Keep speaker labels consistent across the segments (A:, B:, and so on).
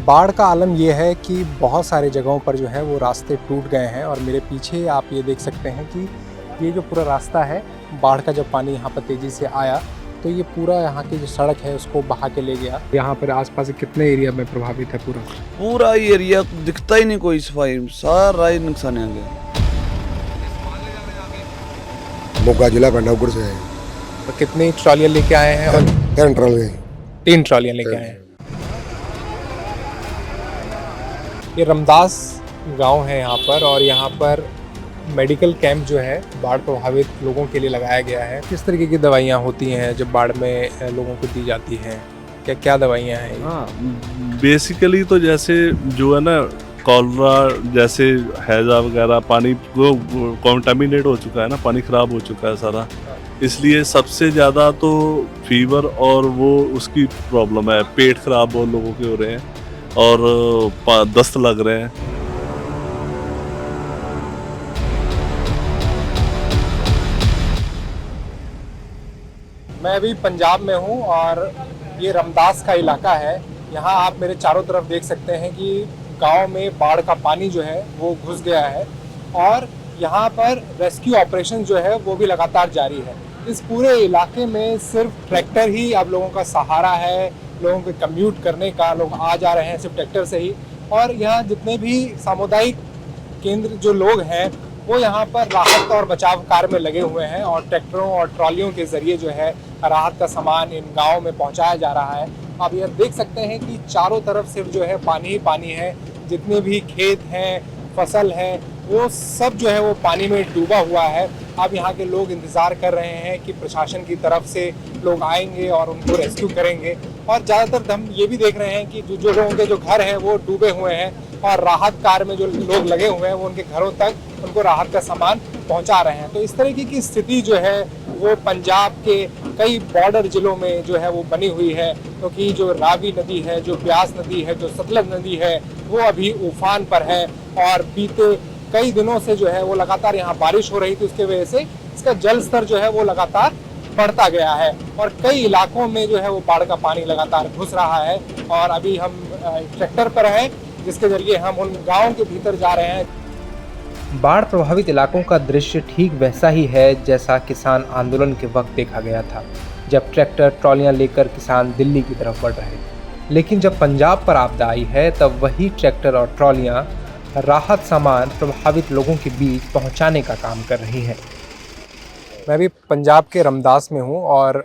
A: बाढ़ का आलम ये है कि बहुत सारे जगहों पर जो है वो रास्ते टूट गए हैं और मेरे पीछे आप ये देख सकते हैं कि ये जो पूरा रास्ता है, बाढ़ का जब पानी यहाँ पर तेज़ी से आया तो ये पूरा यहाँ की जो सड़क है उसको बहा के ले गया। यहाँ पर आसपास कितने एरिया में प्रभावित है?
B: पूरा ही एरिया दिखता ही नहीं, कोई सफाई, सारा ही नुकसान आ गया।
C: मोगा जिला पंडापुर से है।
A: तो कितनी ट्रॉलियाँ लेके आए हैं?
C: 10 ट्रॉली।
A: 3 ट्रॉलियाँ लेके आए हैं। ये रमदास गांव है यहाँ पर, और यहाँ पर मेडिकल कैंप जो है बाढ़ प्रभावित लोगों के लिए लगाया गया है। किस तरीके की दवाइयाँ होती हैं जब बाढ़ में लोगों को दी जाती हैं? क्या क्या दवाइयाँ हैं?
D: हाँ, बेसिकली तो जैसे जो है ना, कॉलरा जैसे हैजा वगैरह, पानी वो कॉन्टामिनेट हो चुका है ना, पानी ख़राब हो चुका है सारा, इसलिए सबसे ज़्यादा तो फीवर और वो उसकी प्रॉब्लम है, पेट ख़राब बहुत लोगों के हो रहे हैं और दस्त लग रहे हैं।
A: मैं अभी पंजाब में हूँ और ये रमदास का इलाका है। यहाँ आप मेरे चारों तरफ देख सकते हैं कि गांव में बाढ़ का पानी जो है वो घुस गया है और यहाँ पर रेस्क्यू ऑपरेशन जो है वो भी लगातार जारी है। इस पूरे इलाके में सिर्फ ट्रैक्टर ही अब लोगों का सहारा है, लोगों के कम्यूट करने का, लोग आ जा रहे हैं सिर्फ ट्रैक्टर से ही। और यहाँ जितने भी सामुदायिक केंद्र जो लोग हैं वो यहाँ पर राहत और बचाव कार्य में लगे हुए हैं और ट्रैक्टरों और ट्रॉलियों के ज़रिए जो है राहत का सामान इन गाँव में पहुँचाया जा रहा है। आप यह देख सकते हैं कि चारों तरफ सिर्फ जो है पानी ही पानी है। जितने भी खेत हैं, फसल है, वो सब जो है वो पानी में डूबा हुआ है। अब यहाँ के लोग इंतज़ार कर रहे हैं कि प्रशासन की तरफ से लोग आएंगे और उनको रेस्क्यू करेंगे। और ज़्यादातर हम ये भी देख रहे हैं कि जो लोगों के जो घर हैं वो डूबे हुए हैं और राहत कार्य में जो लोग लगे हुए हैं वो उनके घरों तक उनको राहत का सामान पहुंचा रहे हैं। तो इस तरीके की स्थिति जो है वो पंजाब के कई बॉर्डर जिलों में जो है वो बनी हुई है, क्योंकि जो रावी नदी है, जो ब्यास नदी है, जो सतलज नदी है, वो अभी उफान पर है और बीते कई दिनों से जो है वो लगातार यहाँ बारिश हो रही थी, उसके वजह से इसका जल स्तर जो है वो लगातार बढ़ता गया है और कई इलाकों में जो है वो बाढ़ का पानी लगातार घुस रहा है। और अभी हम ट्रैक्टर पर हैं जिसके जरिए हम उन गाँव के भीतर जा रहे हैं।
E: बाढ़ प्रभावित इलाकों का दृश्य ठीक वैसा ही है जैसा किसान आंदोलन के वक्त देखा गया था, जब ट्रैक्टर ट्रॉलियां लेकर किसान दिल्ली की तरफ बढ़ रहे थे। लेकिन जब पंजाब पर आपदा आई है तब वही ट्रैक्टर और ट्रॉलियां राहत सामान प्रभावित लोगों के बीच पहुंचाने का काम कर रही हैं।
A: मैं भी पंजाब के रमदास में हूँ और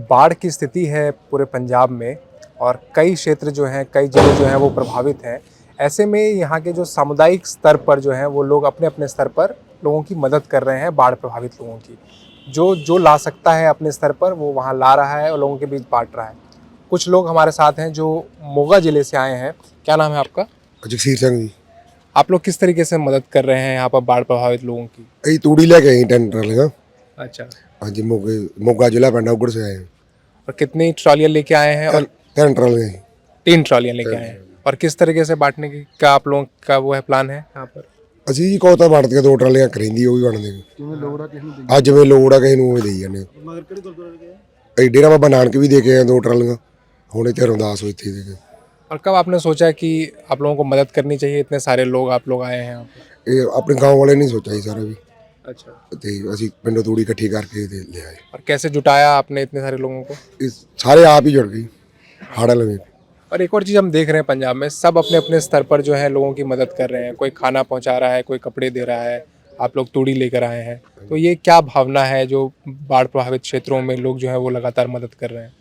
A: बाढ़ की स्थिति है पूरे पंजाब में और कई क्षेत्र जो हैं, कई जिले जो हैं वो प्रभावित हैं। ऐसे में यहाँ के जो सामुदायिक स्तर पर जो हैं वो लोग अपने अपने स्तर पर लोगों की मदद कर रहे हैं, बाढ़ प्रभावित लोगों की। जो ला सकता है अपने स्तर पर वो वहाँ ला रहा है और लोगों के बीच बांट रहा है। कुछ लोग हमारे साथ हैं जो मोगा ज़िले से आए हैं। क्या नाम है आपका?
C: जगसीर सिंह जी।
A: आप लोग किस तरीके से मदद कर रहे हैं यहाँ पर बाढ़ प्रभावित लोगों की?
C: यही तूड़ी लेके आई 10 ट्रॉलियाँ।
A: अच्छा।
C: हाँ जी, मोगा जिला पंडापुर से आए हैं।
A: और कितनी ट्रॉलियाँ लेके आए हैं? और
C: 10 ट्रॉलियाँ।
A: 3 ट्रॉलियाँ लेके आए हैं। और किस तरीके से बांटने की क्या आप लोगों का वो है प्लान है यहाँ पर?
C: ਅਸੀਂ ਜੀ ਕੋਤਾ ਵੜ ਕੇ 2 ਟਰਾਲੀਆਂ ਕਰੀਂਦੀ ਉਹ ਵੀ ਬਣਦੇ ਜਿਵੇਂ ਲੋੜ ਆ ਕਿਸੇ ਨੂੰ ਅੱਜ ਜਿਵੇਂ ਲੋੜ ਆ ਕਿਸੇ ਨੂੰ ਉਹ ਦੇਈ ਜਾਂਦੇ। ਮਗਰ ਕਿਹੜੇ ਗੁਰਦੁਆਰੇ ਗਏ? ਇਹ ਡੇਰਾ ਬਾਬਾ ਨਾਨਕ ਵੀ ਦੇ ਕੇ ਆਏ 2 ਟਰਾਲੀਆਂ, ਹੁਣ ਇੱਥੇ ਰਮਦਾਸ ਹੋਈ ਇੱਥੇ ਦੇ ਕੇ।
A: और कब आपने सोचा कि आप लोगों को मदद करनी चाहिए? इतने सारे लोग आप लोग आए हैं यहाँ पर।
C: ਇਹ ਆਪਣੇ गाँव वाले नहीं सोचा जी सारा भी।
A: अच्छा।
C: ਤੇ ਅਸੀਂ ਪਿੰਡੋਂ ਤੂੜੀ ਇਕੱਠੀ ਕਰਕੇ ਤੇ ਲੈ ਆਏ।
A: और कैसे जुटाया आपने इतने सारे लोगों को?
C: ਇਹ ਸਾਰੇ ਆਪ ਹੀ ਜੁੜ ਗਏ ਹਾੜਾ ਲਵੇ।
A: और एक और चीज़ हम देख रहे हैं पंजाब में सब अपने अपने स्तर पर जो है लोगों की मदद कर रहे हैं। कोई खाना पहुंचा रहा है, कोई कपड़े दे रहा है, आप लोग तूड़ी लेकर आए हैं। तो ये क्या भावना है जो बाढ़ प्रभावित क्षेत्रों में लोग जो है वो लगातार मदद कर रहे हैं?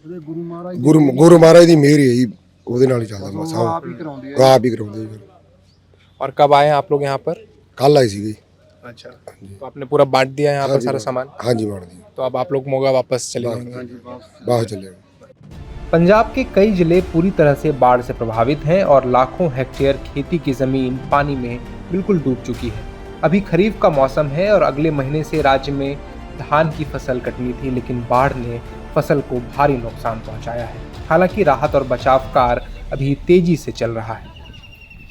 C: गुरु महाराज ਦੀ ਮਿਹਰ ਹੈ ਜੀ, ਉਹਦੇ ਨਾਲ ਹੀ ਚੱਲਦਾ ਮਸਾ। ਆਪ ਹੀ ਕਰਾਉਂਦੇ ਜੀ।
A: और कब आए हैं आप लोग यहाँ पर?
C: ਕੱਲ ਆਈ ਸੀਗੀ।
A: अच्छा। तो आपने पूरा बांट दिया यहाँ पर सारा सामान?
C: हाँ जी, बांट दिया।
A: तो अब आप लोग मोगा वापस चले जाएंगे?
C: बाहर चले।
E: पंजाब के कई जिले पूरी तरह से बाढ़ से प्रभावित हैं और लाखों हेक्टेयर खेती की ज़मीन पानी में बिल्कुल डूब चुकी है। अभी खरीफ का मौसम है और अगले महीने से राज्य में धान की फसल कटनी थी, लेकिन बाढ़ ने फसल को भारी नुकसान पहुंचाया है। हालांकि राहत और बचाव कार्य अभी तेजी से चल रहा है।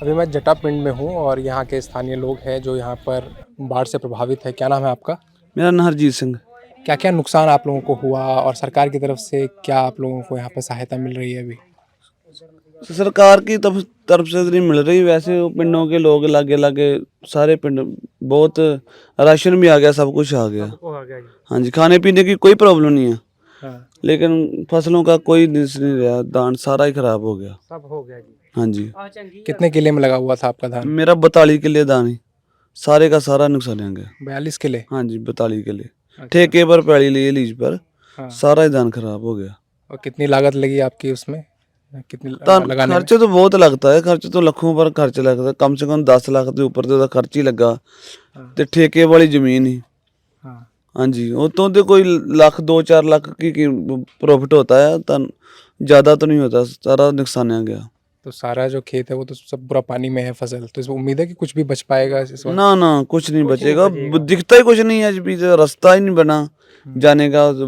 A: अभी मैं जटापिंड में हूँ और यहाँ के स्थानीय लोग हैं जो यहाँ पर बाढ़ से प्रभावित है। क्या नाम है आपका?
B: मेरा नाम हरजीत सिंह।
A: क्या क्या नुकसान आप लोगों को हुआ और सरकार की तरफ से क्या आप लोगों को यहाँ पर सहायता मिल रही है अभी?
B: सरकार की तरफ से तो नहीं मिल रही, वैसे वो पिंडों के लोग लागे लागे सारे पिंड बहुत राशन भी आ गया, सब कुछ आ गया।
F: हो गया जी।
B: हाँ जी, खाने पीने की कोई प्रॉब्लम नहीं है,
F: हाँ,
B: लेकिन फसलों का कोई दिस नहीं रहा, धान सारा ही खराब हो गया।
F: सब हो गया जी।
B: हाँ जी,
E: कितने किले में लगा हुआ था आपका धान?
B: मेरा 42 किले धान ही सारे का सारा नुकसान हो गया।
E: 42 किले।
B: हाँ जी, 42 किले
E: अच्छा।
B: ठेके पर पैली लिए लीज पर,
E: हाँ।
B: सारा ही धान खराब हो गया।
E: और कितनी लागत लगी आपकी उसमें? कितनी
B: धान
E: लगाने में?
B: खर्च तो बहुत लगता है, खर्च तो लाखों पर खर्च लगता है, कम से कम 10 लाख के ऊपर तो खर्च ही लगा। ते ठेके वाली जमीन ही।
E: हाँ।
B: हाँ जी, वो तो कोई लाख 2-4 लाख की प्रॉफिट होता है, तन ज्यादा तो नहीं होता, सारा नुकसान आ गया।
E: तो सारा जो खेत है वो तो सब पूरा पानी में है फसल, तो इसमें उम्मीद है कि कुछ भी बच पाएगा इस वक्त?
B: ना ना, कुछ नहीं बचेगा, दिखता ही कुछ नहीं है, अभी तो रास्ता ही नहीं बना जाने का, तो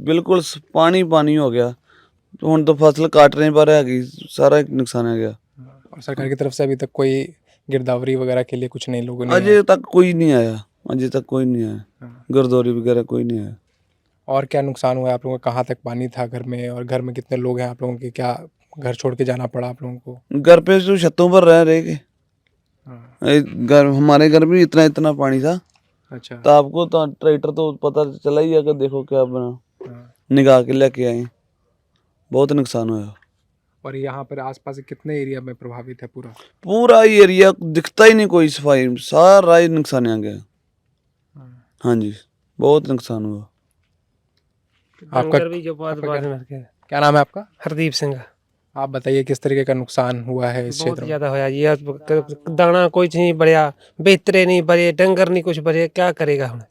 B: बिल्कुल पानी पानी हो गया। तो हुण तो फसल काटने पर है, सारा नुकसान आ गया।
E: और सरकार की तरफ से अभी तक कोई गिरदावरी वगैरह के लिए कुछ नहीं, लोगों ने?
B: अजय तक कोई नहीं आया, अजय तक कोई नहीं आया, गिरदौरी वगैरह कोई नहीं आया।
E: और क्या नुकसान हुआ है आप लोगों का? कहाँ तक पानी था घर में, और घर में कितने लोग हैं आप लोगों के? क्या घर छोड़ के जाना पड़ा आप लोगों को?
B: घर पे तो छतों पर रह के, घर हमारे घर में इतना इतना पानी था।
E: अच्छा।
B: तो आपको तो ट्रैक्टर तो पता चला ही है कि देखो क्या बना,
E: हाँ।
B: निकाह के लेके आए, बहुत नुकसान हुआ।
E: और यहाँ पर आसपास कितने एरिया में प्रभावित है पूरा?
B: पूरा ही एरिया दिखता ही नहीं कोई सफाई, सारा ही नुकसान आ गया। हाँ जी, बहुत नुकसान हुआ।
E: आपका
F: डंगर भी जो बहुत
E: आपका
F: बाद
E: क्या-
F: में मर गए।
E: क्या नाम है आपका?
F: हरदीप सिंह।
E: आप बताइए किस तरीके का नुकसान हुआ है इस
F: बहुत
E: क्षेत्र में?
F: ज्यादा होया जी, अब दाना कुछ नहीं बढ़िया, बेहतरे नहीं बजे, डंगर नहीं कुछ बजे, क्या करेगा ਹੁਣ?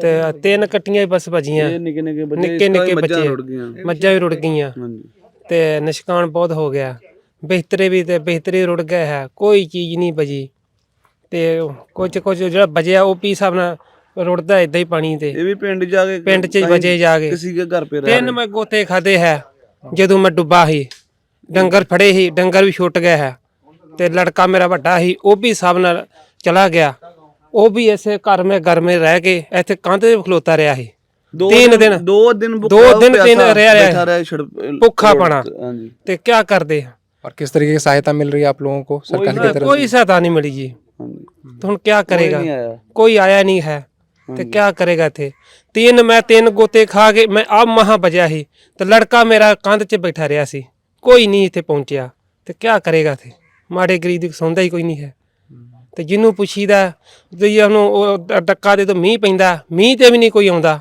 F: ਤੇ ਤਿੰਨ ਕੱਟੀਆਂ ਹੀ ਬਸ ਭਜੀਆਂ,
B: ਨਿੱਕੇ ਨਿੱਕੇ
F: ਨਿੱਕੇ ਨਿੱਕੇ ਬੱਚੇ,
B: ਰੁੜ ਗਈਆਂ।
F: ਮੱਝਾਂ ਵੀ ਰੁੜ ਗਈਆਂ
B: ਹਾਂਜੀ,
F: ਤੇ ਨਿਸ਼ਕਾਨ ਬਹੁਤ ਹੋ ਗਿਆ। ਬਿਹਤਰੇ ਵੀ ਤੇ ਬਿਹਤਰੇ ਰੁੜ ਗਏ ਹੈ, ਕੋਈ ਚੀਜ਼ ਨਹੀਂ ਬਜੀ। ਤੇ ਕੁਝ ਜਿਹੜਾ ਬਜਿਆ ਉਹ ਪੀ ਹਿਸਾਬ ਨਾਲ ਰੁੜਦਾ ਇਦਾਂ ਹੀ ਪਾਣੀ ਤੇ
B: ਇਹ ਵੀ ਪਿੰਡ ਜਾ ਕੇ
F: ਪਿੰਡ 'ਚ ਹੀ ਵਜੇ ਜਾ ਕੇ।
B: ਕਿਸੇ ਦੇ ਘਰ पे रह
F: ਤਿੰਨ ਮੈਂ ਗੋਤੇ ਖਾਦੇ ਹੈ ਜਦੋਂ ਮੈਂ ਡੁੱਬਾ ਸੀ, ਡੰਗਰ ਫੜੇ ਸੀ, ਡੰਗਰ ਵੀ ਛੁੱਟ ਗਏ ਹੈ। ਤੇ ਲੜਕਾ ਮੇਰਾ ਵੱਡਾ ਸੀ, ਉਹ ਵੀ ਹਿਸਾਬ ਨਾਲ ਚਲਾ ਗਿਆ, ਉਹ ਵੀ ਐਸੇ ਘਰ ਮੇ ਰਹਿ ਕੇ ਇੱਥੇ ਕੰਧ ਤੇ ਖਲੋਤਾ ਰਿਹਾ ਸੀ।
B: दो
F: तीन दिन
B: दो दिन
F: तीन
B: प्यासा
F: रह
B: बैठा रहा
F: भुखा पड़ा।
B: हाँ जी,
F: ਤੇ क्या ਕਰਦੇ ਆ?
E: और किस तरीके की सहायता मिल रही है आप लोगों को सरकार की तरफ
F: कोई सहायता नहीं मिली जी।
B: हाँ जी।
F: तो हम क्या करेगा?
B: नहीं आया।
F: कोई आया नहीं है, तो क्या करेगा थे? तीन गोते खा के मैं अब महा बजा ही, तो लड़का मेरा कंध च बैठा रहा सी, कोई नहीं इतने पहुंचा, तो क्या करेगा थे? माड़े गरीब सौंदा ही कोई नहीं है। तो जिन्हों पुछीदा तो डक्का दे तो मीह पैंदा, मीह ते भी नहीं कोई आउंदा,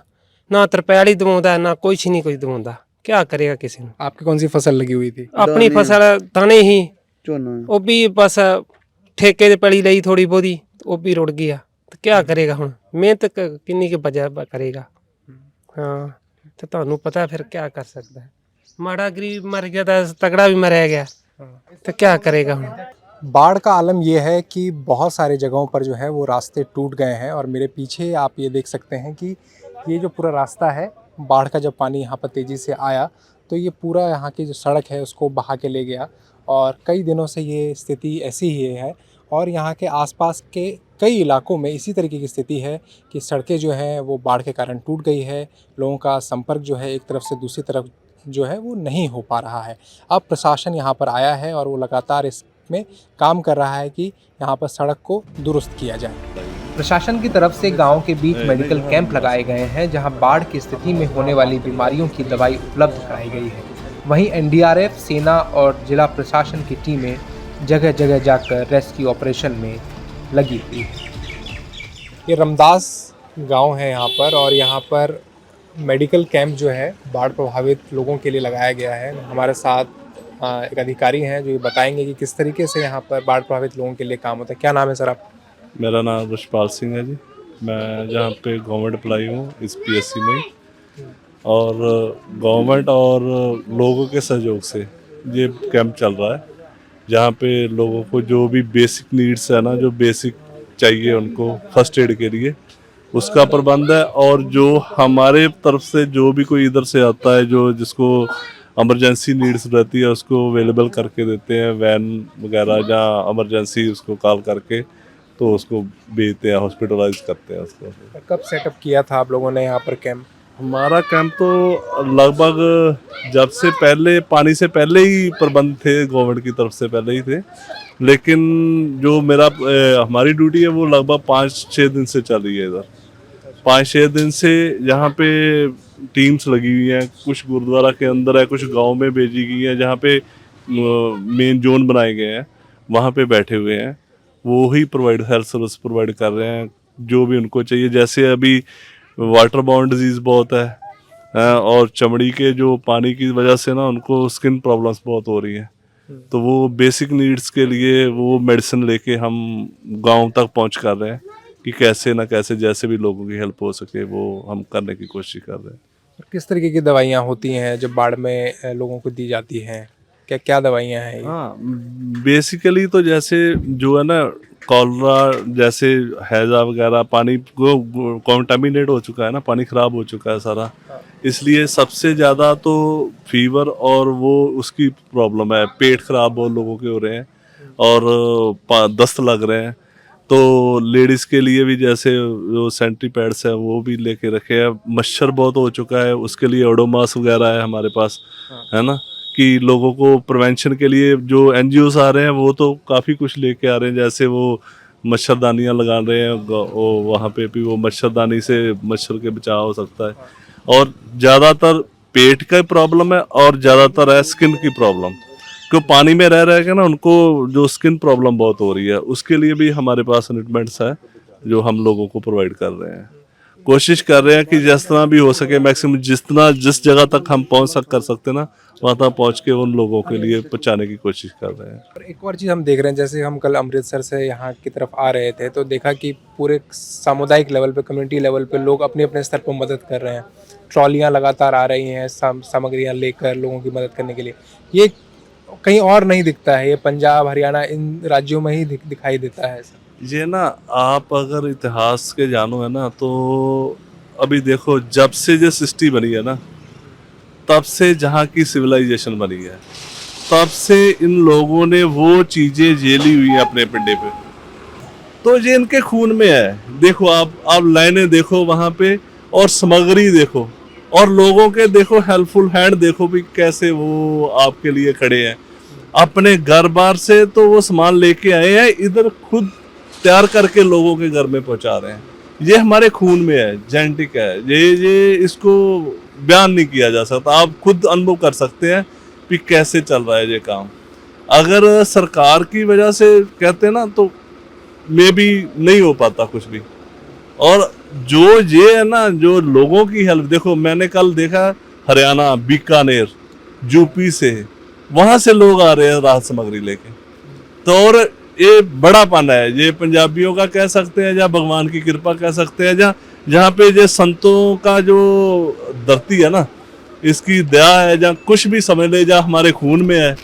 F: ना तरपैल ही दवाउंदा, ना कुछ नहीं कोई दवाउंदा, क्या करेगा किसी ने?
E: आपकी कौन सी फसल लगी हुई थी?
F: अपनी फसल दाने ही,
B: झोना
F: वो भी बस ठेके ते पड़ी लई थोड़ी बहुती, वो भी रुड़ गया, तो क्या करेगा हुण? मेहनत किन्नी के बजा करेगा? हाँ, तो तुहानू पता फिर क्या कर सकता है? माड़ा गरीब मर गया तो तगड़ा भी मर गया, तो क्या करेगा हुण?
E: बाढ़ का आलम ये है कि बहुत सारे जगहों पर जो है वो रास्ते टूट गए हैं, और मेरे पीछे आप ये देख सकते हैं कि ये जो पूरा रास्ता है, बाढ़ का जब पानी यहाँ पर तेज़ी से आया तो ये पूरा यहाँ की जो सड़क है उसको बहा के ले गया, और कई दिनों से ये स्थिति ऐसी ही है। और यहाँ के आसपास के कई इलाकों में इसी तरीके की स्थिति है कि सड़कें जो हैं वो बाढ़ के कारण टूट गई है, लोगों का संपर्क जो है एक तरफ से दूसरी तरफ जो है वो नहीं हो पा रहा है। अब प्रशासन यहाँ पर आया है और वो लगातार इसमें काम कर रहा है कि यहाँ पर सड़क को दुरुस्त किया जाए। प्रशासन की तरफ से गांव के बीच मेडिकल कैंप लगाए गए हैं, जहां बाढ़ की स्थिति में होने वाली बीमारियों की दवाई उपलब्ध कराई गई है। वहीं एनडीआरएफ, सेना और जिला प्रशासन की टीमें जगह जगह जाकर रेस्क्यू ऑपरेशन में लगी हुई है। ये रमदास गांव है यहाँ पर, और यहाँ पर मेडिकल कैंप जो है बाढ़ प्रभावित लोगों के लिए लगाया गया है। हमारे साथ एक अधिकारी हैं जो ये बताएंगे कि किस तरीके से यहाँ पर बाढ़ प्रभावित लोगों के लिए काम होता है। क्या नाम है सर आप?
D: मेरा नाम रुशपाल सिंह है जी। मैं जहाँ पे गवर्नमेंट एम्प्लॉई हूँ इस पीएससी में, और गवर्नमेंट और लोगों के सहयोग से ये कैंप चल रहा है, जहाँ पे लोगों को जो भी बेसिक नीड्स है ना, जो बेसिक चाहिए उनको फर्स्ट एड के लिए, उसका प्रबंध है। और जो हमारे तरफ से जो भी कोई इधर से आता है जो जिसको इमरजेंसी नीड्स रहती है उसको अवेलेबल करके देते हैं, वैन वगैरह, जहाँ इमरजेंसी उसको कॉल करके तो उसको भेजते हैं, हॉस्पिटलाइज करते हैं उसको।
E: कब सेटअप किया था आप लोगों ने यहाँ पर कैंप?
D: हमारा कैंप तो लगभग जब से पहले पानी से पहले ही प्रबंध थे, गवर्नमेंट की तरफ से पहले ही थे, लेकिन जो हमारी ड्यूटी है वो लगभग 5-6 दिन से चल रही है इधर। 5-6 दिन से यहाँ पे टीम्स लगी हुई हैं, कुछ गुरुद्वारा के अंदर है, कुछ गांव में भेजी गई है, जहाँ पे मेन जोन बनाए गए हैं वहाँ पे बैठे हुए हैं, वो ही हेल्थ सर्विस प्रोवाइड कर रहे हैं जो भी उनको चाहिए। जैसे अभी वाटर बाउंड डिजीज बहुत है, और चमड़ी के जो पानी की वजह से ना उनको स्किन प्रॉब्लम्स बहुत हो रही है, तो वो बेसिक नीड्स के लिए वो मेडिसिन लेके हम गांव तक पहुंच कर रहे हैं कि कैसे ना कैसे जैसे भी लोगों की हेल्प हो सके वो हम करने की कोशिश कर रहे हैं।
E: किस तरीके की दवाइयाँ होती हैं जो बाढ़ में लोगों को दी जाती हैं, क्या क्या दवाइयाँ हैं ये?
D: हाँ, बेसिकली तो जैसे जो है ना कॉलरा जैसे हैजा वगैरह, पानी को कॉन्टामिनेट हो चुका है ना, पानी खराब हो चुका है सारा, इसलिए सबसे ज़्यादा तो फीवर और वो उसकी प्रॉब्लम है, पेट खराब बहुत लोगों के हो रहे हैं और दस्त लग रहे हैं। तो लेडीज़ के लिए भी जैसे जो सैनिटरी पैड्स हैं वो भी लेके रखे हैं। मच्छर बहुत हो चुका है, उसके लिए ओडोमॉस वगैरह है हमारे पास, है ना, कि लोगों को प्रिवेंशन के लिए जो एनजीओस आ रहे हैं वो तो काफ़ी कुछ लेके आ रहे हैं, जैसे वो मच्छरदानियाँ लगा रहे हैं वहाँ पे भी, वो मच्छरदानी से मच्छर के बचाव हो सकता है। और ज़्यादातर पेट का प्रॉब्लम है और ज़्यादातर है स्किन की प्रॉब्लम, क्यों पानी में रह के ना उनको जो स्किन प्रॉब्लम बहुत हो रही है, उसके लिए भी हमारे पास ट्रीटमेंट्स है जो हम लोगों को प्रोवाइड कर रहे हैं। कोशिश कर रहे हैं कि जिस तरह भी हो सके मैक्सिमम जिस जगह तक हम कर सकते ना वहाँ तक पहुँच के उन लोगों के लिए पहुँचाने की कोशिश कर रहे हैं।
E: और एक और चीज़ हम देख रहे हैं, जैसे हम कल अमृतसर से यहाँ की तरफ आ रहे थे तो देखा कि पूरे सामुदायिक लेवल पे, कम्युनिटी लेवल पे लोग अपने अपने स्तर पर मदद कर रहे हैं। ट्रॉलियाँ लगातार आ रही हैं सामग्रियाँ लेकर लोगों की मदद करने के लिए। ये कहीं और नहीं दिखता है, ये पंजाब हरियाणा इन राज्यों में ही दिखाई देता है।
D: ये ना आप अगर इतिहास के जानो है ना, तो अभी देखो जब से जो सृष्टि बनी है ना, तब से जहाँ की सिविलाइजेशन बनी है, तब से इन लोगों ने वो चीज़ें झेली हुई हैं अपने पिंडे पे, तो ये इनके खून में है। देखो आप लाइनें देखो वहाँ पे, और सामग्री देखो, और लोगों के देखो हेल्पफुल हैंड देखो भी कैसे वो आपके लिए खड़े हैं। अपने घर बार से तो वो सामान लेके आए हैं, इधर खुद तैयार करके लोगों के घर में पहुंचा रहे हैं। ये हमारे खून में है, जेनेटिक है, ये इसको बयान नहीं किया जा सकता। आप खुद अनुभव कर सकते हैं कि कैसे चल रहा है ये काम। अगर सरकार की वजह से कहते हैं ना तो मे भी नहीं हो पाता कुछ भी। और जो ये है ना, जो लोगों की हेल्प, देखो मैंने कल देखा हरियाणा, बीकानेर, यूपी से, वहाँ से लोग आ रहे हैं राहत सामग्री लेके। तो और ये बड़ापन है, ये पंजाबियों का कह सकते हैं या भगवान की कृपा कह सकते हैं, जहाँ पे ये संतों का जो धरती है ना, इसकी दया है, जहाँ कुछ भी समझ ले, जहाँ हमारे खून में है।